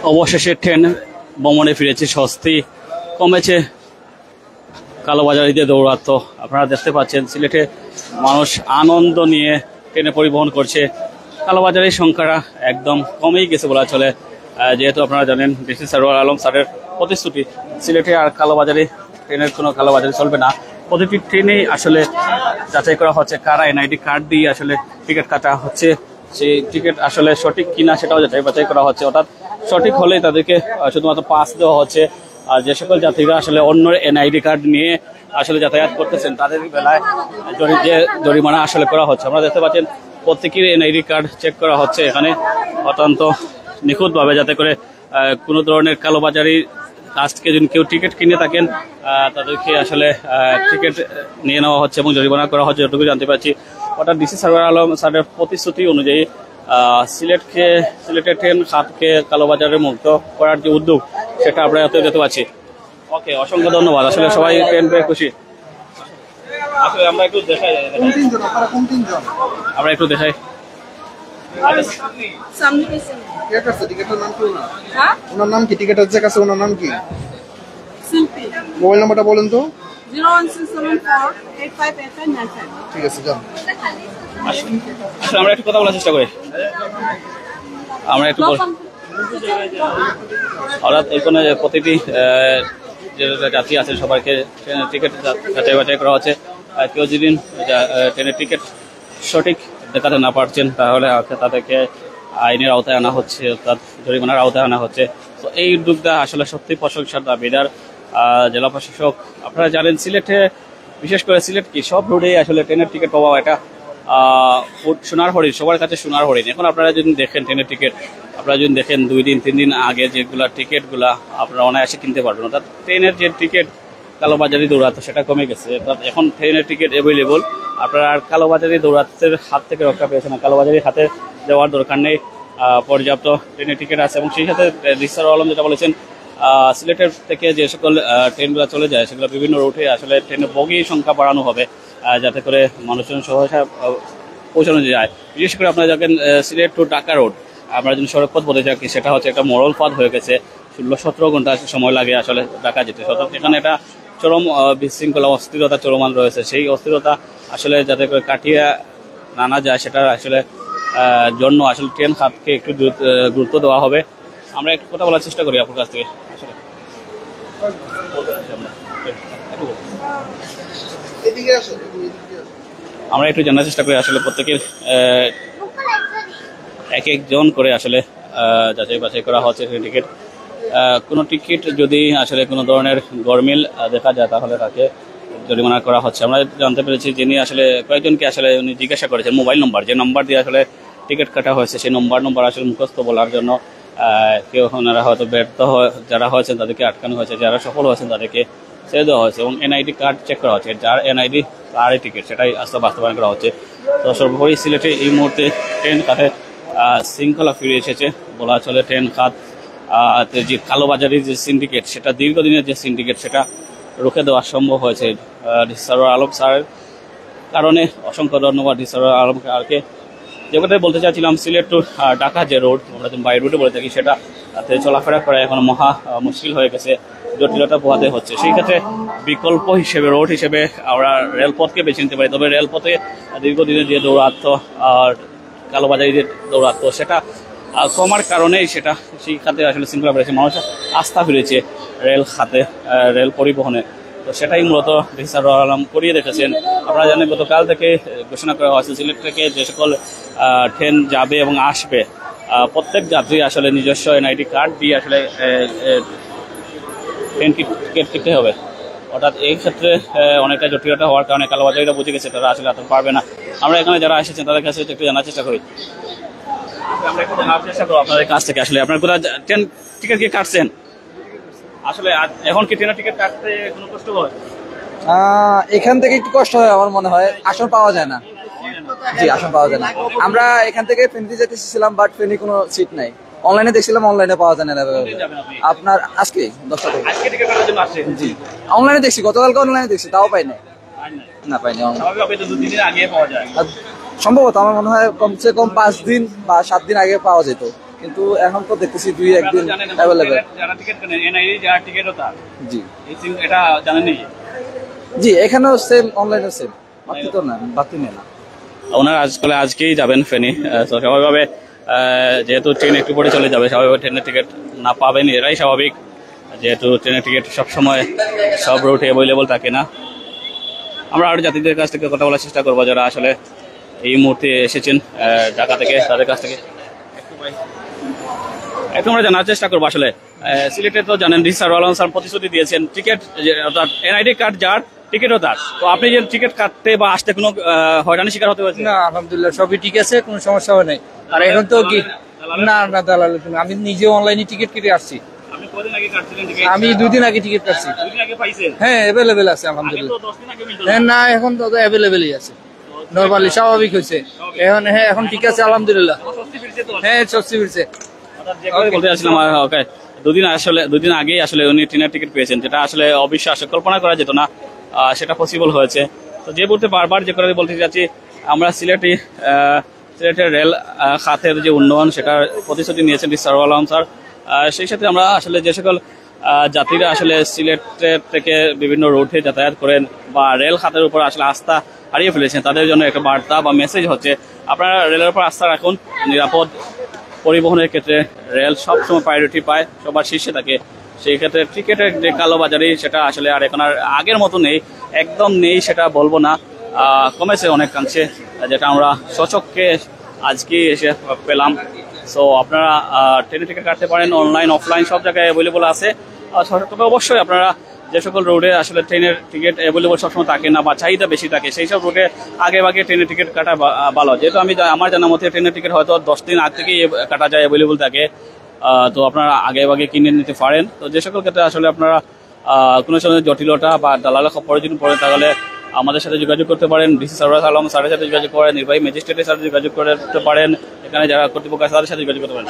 অবশেষে ট্রেন ভ্রমণে ফিরেছে, স্বস্তি কমেছে কালোবাজারিদের দৌরাত্ম্য। আপনারা দেখতে পাচ্ছেন সিলেটে মানুষ আনন্দ নিয়ে ট্রেনে পরিবহন করছে। কালোবাজারির সংখ্যাটা একদম কমেই গেছে বলা চলে, যেহেতু আপনারা জানেন ডিসি সরওয়ার আলম স্যারের প্রতিশ্রুতি সিলেটে আর কালোবাজারি ট্রেনের কোনো কালোবাজারি চলবে না। প্রতিটি ট্রেনেই আসলে যাচাই করা হচ্ছে কারা এনআইডি কার্ড দিয়ে আসলে টিকিট কাটা হচ্ছে, সেই টিকিট আসলে সঠিক কিনা সেটাও যাচাই করা হচ্ছে। অর্থাৎ সঠিক হলেই তাদেরকে শুধুমাত্র পাস দেওয়া হচ্ছে। আর যে সকল যাত্রীরা আসলে অন্য এনআইডি কার্ড নিয়ে আসলে যাতায়াত করতেছেন তাদের বেলায় যে জরিমানা আসলে করা হচ্ছে। আমরা দেখতে পাচ্ছেন প্রত্যেকের এনআইডি কার্ড চেক করা হচ্ছে এখানে অত্যন্ত নিখুঁতভাবে, যাতে করে কোনো ধরনের কালোবাজারি কাছ থেকে যদি কেউ টিকিট কিনে থাকেন তাদেরকে আসলে টিকিট নিয়ে নেওয়া হচ্ছে এবং জরিমানা করা হচ্ছে, যতটুকু জানতে পারছি। অর্থাৎ ডিসি সরওয়ার আলম স্যারের প্রতিশ্রুতি অনুযায়ী সিলেটের ট্রেন খাতকে কালোবাজারে মুক্ত করার যে উদ্যোগ সেটা আমরা দেখতে পাচ্ছি। ওকে, অসংখ্য ধন্যবাদ। আসলে সবাই ট্রেন পেয়ে খুশি। আসলে আমরা একটু দেখাই, ওনার নাম কি? টিকেটের যে কাছে ওনার নাম কি? মোবাইল নাম্বারটা বলেন তো। 01674858595। ঠিক আছে, যান। আসলে আমরা একটু কথা বলার চেষ্টা করি। আমরা একটু অর্থাৎ এখানে প্রতিটি যে যাত্রী আছে সবাইকে ট্রেনের টিকিট যাচাই বাছাই করা হচ্ছে। কেউ যদি ট্রেনের টিকিট সঠিক দেখাতে না পারছেন তাহলে তাদেরকে আইনের আওতায় আনা হচ্ছে, অর্থাৎ জরিমানার আওতায় আনা হচ্ছে। তো এই উদ্যোগটা আসলে সত্যি প্রশংসার দাবিদার জেলা প্রশাসক। আপনারা জানেন সিলেটে, বিশেষ করে সিলেট কি সব রোডেই আসলে ট্রেনের টিকিট পাওয়া এটা সোনার হরিণ, সবার কাছে সোনার হরিণ। এখন আপনারা যদি দেখেন ট্রেনের টিকিট, আপনারা যদি দেখেন 2 দিন 3 দিন আগে যেগুলা টিকিটগুলা আপনারা অনায়াসে কিনতে পারবেন। অর্থাৎ ট্রেনের যে টিকিট কালোবাজারি দৌড়াতো সেটা কমে গেছে। অর্থাৎ এখন ট্রেনের টিকিট অ্যাভেলেবল, আপনারা আর কালোবাজারি দৌড়াতের হাত থেকে রক্ষা পেয়েছে না, কালোবাজারির হাতে যাওয়ার দরকার নেই। পর্যাপ্ত ট্রেনের টিকিট আছে এবং সেই সাথে ডিসার আলম যেটা বলেছেন সিলেটের থেকে যে সকল ট্রেনগুলো চলে যায় সেগুলো বিভিন্ন রুটে আসলে ট্রেনের বগি সংখ্যা বাড়ানো হবে, যাতে করে মানুষজন সহসা পৌঁছানো যায়। বিশেষ করে আপনারা দেখেন সিলেট টু ঢাকা রোড, আমরা যদি সড়কপথ বলতে থাকি সেটা হচ্ছে একটা মরল পথ হয়ে গেছে। 16-17 ঘন্টা সময় লাগে আসলে ঢাকা যেতে। অর্থাৎ এখানে একটা চরম বিশৃঙ্খলা অস্থিরতা চলমান রয়েছে। সেই অস্থিরতা আসলে যাতে করে কাটিয়ে আনা যায় সেটার আসলে জন্য আসলে ট্রেন খাতকে একটু গুরুত্ব দেওয়া হবে। আমরা একটু কথা বলার চেষ্টা করি আপনার কাছ থেকে। আসলে আমরা একটু জানার চেষ্টা করি আসলে প্রত্যেকের এক একজন করে আসলে যাচাই বাছাই করা হচ্ছে টিকিট। কোনো টিকিট যদি আসলে কোনো ধরনের গরমিল দেখা যায় তাহলে তাকে জরিমানা করা হচ্ছে। আমরা জানতে পেরেছি যিনি আসলে কয়েকজনকে আসলে উনি জিজ্ঞাসা করেছেন মোবাইল নম্বর, যে নম্বর দিয়ে আসলে টিকিট কাটা হয়েছে সেই নম্বর আসলে মুখস্থ বলার জন্য কেউ ওনারা হয়তো ব্যর্থ যারা হয়েছেন তাদেরকে আটকানো হয়েছে, যারা সফল হয়েছেন তাদেরকে ছেড়ে দেওয়া হয়েছে এবং এনআইডি কার্ড চেক করা হচ্ছে। যার এনআইডি তারই টিকিট সেটাই আস্তে বাস্তবায়ন করা হচ্ছে। তো সর্বোপরি সিলেটে এই মুহূর্তে ট্রেন খাতে শৃঙ্খলা ফিরে এসেছে বলা চলে। ট্রেন খাত যে কালোবাজারির যে সিন্ডিকেট, সেটা দীর্ঘদিনের যে সিন্ডিকেট সেটা রুখে দেওয়া সম্ভব হয়েছে সরওয়ার আলম স্যারের কারণে। অসংখ্য ধন্যবাদ সরওয়ার আলম স্যারকে। যে কথাই বলতে চাচ্ছিলাম, সিলেট টু ঢাকা যে রোড আমরা বাই রুটে বলে থাকি সেটা চলাফেরা করা এখন মহা মুশকিল হয়ে গেছে, জটিলতা পোহাতে হচ্ছে। সেই ক্ষেত্রে বিকল্প হিসেবে রোড হিসেবে আমরা রেলপথকে বেছে নিতে পারি। তবে রেলপথে দীর্ঘদিনের যে দৌরাত্ম্য আর কালোবাজারি যে দৌরাত্ম্য সেটা কমার কারণেই সেটা সেই খাতে আসলে শৃঙ্খলা বেড়েছে, মানুষের আস্থা ফিরেছে রেল খাতে, রেল পরিবহনে। তো সেটাই মূলত ডিসার আলম করিয়ে রেখেছেন। আপনারা জানেন গতকাল থেকে ঘোষণা করা হয়েছে সিলেট থেকে যে সকল ট্রেন যাবে এবং আসবে প্রত্যেক যাত্রী আসলে নিজস্ব এনআইডি কার্ড দিয়ে আসলে ট্রেন টিকিট কিনতে হবে। অর্থাৎ এই ক্ষেত্রে অনেকটা জটিলতা হওয়ার কারণে কালোবাজারিরা বুঝে গেছে তারা আসলে আর পারবে না। আমরা এখানে যারা এসেছেন তাদের কাছে একটু জানার চেষ্টা করি। আমরা একটু জানার চেষ্টা করবো আপনাদের কাছ থেকে আসলে আপনার কোথায় ট্রেন টিকিট কি কাটছেন? আসলে এখন কি ট্রেনের টিকিট কাটতে কোনো কষ্ট হয়? এখান থেকে একটু কষ্ট হয় আমার মনে হয়, আসন পাওয়া যায় না। জি, আসন পাওয়া যায় না। আমরা এখান থেকে ফেনীতে যেতে এসেছিলাম, বাট ফেনী কোনো সিট নাই। অনলাইনে দেখছিলাম, অনলাইনে পাওয়া যায় না। আপনার আজকে 10টা থেকে জি অনলাইনে দেখছি, গতকালকে অনলাইনে দেখছি, তাও পাই নাই। না পাইনি, সম্ভবত আমার মনে হয় কমসে কম 5 দিন বা 7 দিন আগে পাওয়া যেত, কিন্তু এখন তো দেখতেছি 2-1 দিন অ্যাভেলেবেল। যারা টিকিট কেনেন এনআইডি যারা টিকিট ওটা জি এই সিম এটা জানেন নি? জি, এখানেও সেম, অনলাইনেও সেম, বাকি তো না, বাকি নেই না। ওনারা আজকেই যাবেন ফেনী। তো স্বাভাবিকভাবে যেহেতু ট্রেন একটু পরে চলে যাবে, স্বাভাবিকভাবে ট্রেনের টিকিট না পাবেন এরাই স্বাভাবিক, যেহেতু ট্রেনের টিকিট সবসময় সব রুটে অ্যাভেলেবল থাকে না। আমরা আরও যাত্রীদের কাছ থেকে কথা বলার চেষ্টা করবো যারা আসলে এই মুহূর্তে এসেছেন ঢাকা থেকে, তাদের কাছ থেকে একটু আমরা জানার চেষ্টা করবো। আসলে সিলেটে তো জানেন ডিসি সারওয়ার আলম স্যার প্রতিশ্রুতি দিয়েছেন টিকিট অর্থাৎ এনআইডি কার্ড যার টিকিটও তার। তো আপনি যে টিকিট কাটতে বা আসতে কোনো হয়রানির শিকার হতে পারছেন? না, আলহামদুলিল্লাহ সবই ঠিক আছে, কোনো সমস্যা হয় নাই। আর এখন তো কি না না দালাল, আমি নিজে অনলাইনে টিকিট কেটে আসছি। আপনি কদিন আগে কাটছিলেন টিকিট? আমি 2 দিন আগে টিকিট কাটছি। 2 দিন আগে পাইছেন? হ্যাঁ, অ্যাভেলেবেল আছে আগে আলহামদুলিল্লাহ। তো 10 দিন আগে মিলতো হ্যাঁ না, এখন তো অ্যাভেলেবেলই আছে, নরমালি স্বাভাবিক হয়েছে এখন। হ্যাঁ, এখন ঠিক আছে আলহামদুলিল্লাহ। স্বস্তি ফিরছে তো? হ্যাঁ, স্বস্তি ফিরছে। বলতে চাচ্ছিলাম ওকে, 2 দিন আগেই আসলে উনি ট্রেনের টিকিট পেয়েছেন, যেটা আসলে অবিশ্বাস্য, কল্পনা করা যেত না সেটা পসিবল হয়েছে। তো যে বলতে বারবার যে করে বলতে চাচ্ছি, আমরা সিলেটের রেল খাতের যে উন্নয়ন সেটার প্রতিশ্রুতি নিয়েছেন ডিসি সারওয়ার আলম স্যার। সেই সাথে আমরা আসলে যে সকল যাত্রীরা আসলে সিলেটের থেকে বিভিন্ন রুটে যাতায়াত করেন বা রেল খাতের উপর আসলে আস্থা হারিয়ে ফেলেছেন, তাদের জন্য একটা বার্তা বা মেসেজ হচ্ছে আপনারা রেলের উপর আস্থা রাখুন। নিরাপদ পরিবহনের ক্ষেত্রে রেল সবসময় প্রায়োরিটি পায়, সবার শীর্ষে থাকে। সেই ক্ষেত্রে টিকিটের যে কালোবাজারি সেটা আসলে আর এখন আর আগের মতো নেই, একদম নেই সেটা বলবো না, কমেছে অনেকাংশে, যেটা আমরা সচক্ষে আজকে এসে পেলাম। সো আপনারা ট্রেনের টিকিট কাটতে পারেন, অনলাইন অফলাইন সব জায়গায় অ্যাভেলেবল আছে। তবে অবশ্যই আপনারা যে সকল রোডে আসলে ট্রেনের টিকিট অ্যাভেলেবল সবসময় থাকে না বা চাহিদা বেশি থাকে, সেই সব রুটে আগে ট্রেনের টিকিট কাটা ভালো। যেহেতু আমার জানা মতে ট্রেনের টিকিট হয়তো 10 দিন আগ থেকেই কাটা যায়, অ্যাভেলেবল থাকে। তো আপনারা আগে কিনে নিতে পারেন। তো যে সকল ক্ষেত্রে আসলে আপনারা কোনো সময় জটিলতা বা দালালের খবর যদি পড়েন, তাহলে আমাদের সাথে যোগাযোগ করতে পারেন, ডিসি সারওয়ার আলম স্যারের সাথে যোগাযোগ করেন, নির্বাহী ম্যাজিস্ট্রেটের সাথে যোগাযোগ করতে পারেন, এখানে যারা কর্তৃপক্ষ আছে তাদের সাথে যোগাযোগ করতে পারেন।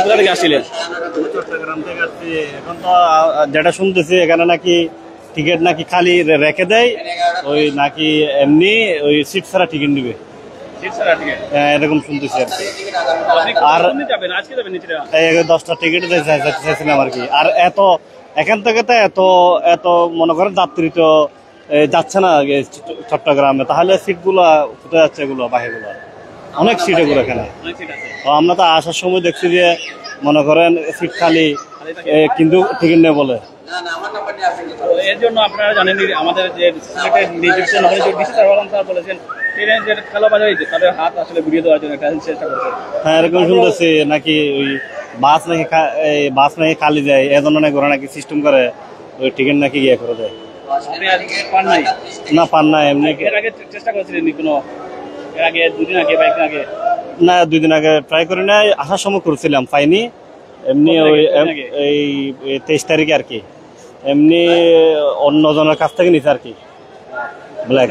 কোথা থেকে আসছিলেন? চট্টগ্রাম থেকে আসছি। এখন তো যেটা শুনতেছি এখানে নাকি টিকিট নাকি খালি রেখে দেয়, ওই নাকি এমনি ওই সিট ছাড়া টিকিট নিবে, এরকম শুনতেছি আর কি। আর 10টা টিকিট চাইছিলাম আর কি। আর এখান থেকে তো এত মনে করেন যাত্রী তো যাচ্ছে না চট্টগ্রামে, তাহলে সিটগুলো কোথায় যাচ্ছে? এগুলো বাহিরগুলো অনেক সিট, এগুলো এখানে। তো আমরা তো আসার সময় দেখছি যে মনে করেন সিট খালি, কিন্তু টিকিট নেই বলে। এর জন্য আপনারা জানেন আমাদের যে ডিসি সারওয়ার আলম স্যার বলেছেন ট্রেনের যে কালোবাজারি তাদের হাত আসলে ঘুরিয়ে দেওয়ার জন্য একটা চেষ্টা করছে। হ্যাঁ, এরকম শুনতেছি নাকি ওই বাস নাকি খালি যায়, এজন্য নাকি ওরা নাকি সিস্টেম করে ওই টিকিট নাকি ইয়ে করে দেয়। পান নাই? না, পান না। এমনি এর আগে চেষ্টা করেছিলেন কোনো? এর আগে 2 দিন আগে বা 1 দিন আগে? না, 2 দিন আগে ট্রাই করি না, আসার সময় করেছিলাম, পাইনি। এমনি ওই এই 23 তারিখে আর কি, এমনি অন্য জনের কাছ থেকে নিছে আর কি, ব্ল্যাক।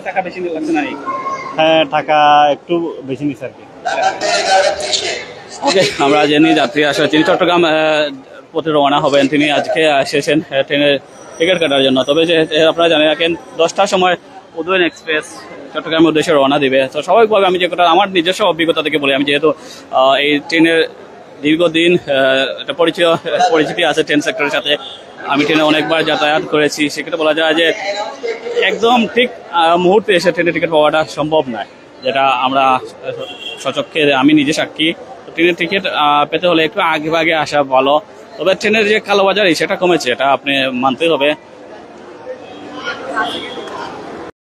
টাকা বেশি লাগছে না? হ্যাঁ, টাকা একটু বেশি নিছে আর কি। ওকে, আমরা জেনে যাত্রী আসলে তিনি চট্টগ্রাম পথে রওনা হবেন, তিনি আজকে এসেছেন ট্রেনের টিকিট কাটার জন্য। তবে যে আপনারা জানেন রাখেন 10টার সময় উদয়ন এক্সপ্রেস চট্টগ্রামের উদ্দেশ্যে রওনা দিবে। তো স্বাভাবিকভাবে আমি যে কথা আমার নিজস্ব অভিজ্ঞতা থেকে বলি, আমি যেহেতু এই ট্রেনের দীর্ঘদিন একটা পরিচিতি আছে ট্রেন সেক্টরের সাথে, আমি ট্রেনে অনেকবার যাতায়াত করেছি, সেক্ষেত্রে বলা যায় যে একদম ঠিক মুহূর্তে এসে ট্রেনের টিকিট পাওয়াটা সম্ভব নয়, যেটা আমরা সচক্ষে আমি নিজে সাক্ষী। ট্রেনের টিকিট পেতে হলে একটু আগে আসা ভালো। তবে ট্রেনের যে কালোবাজারি সেটা কমেছে, এটা আপনি মানতে হবে।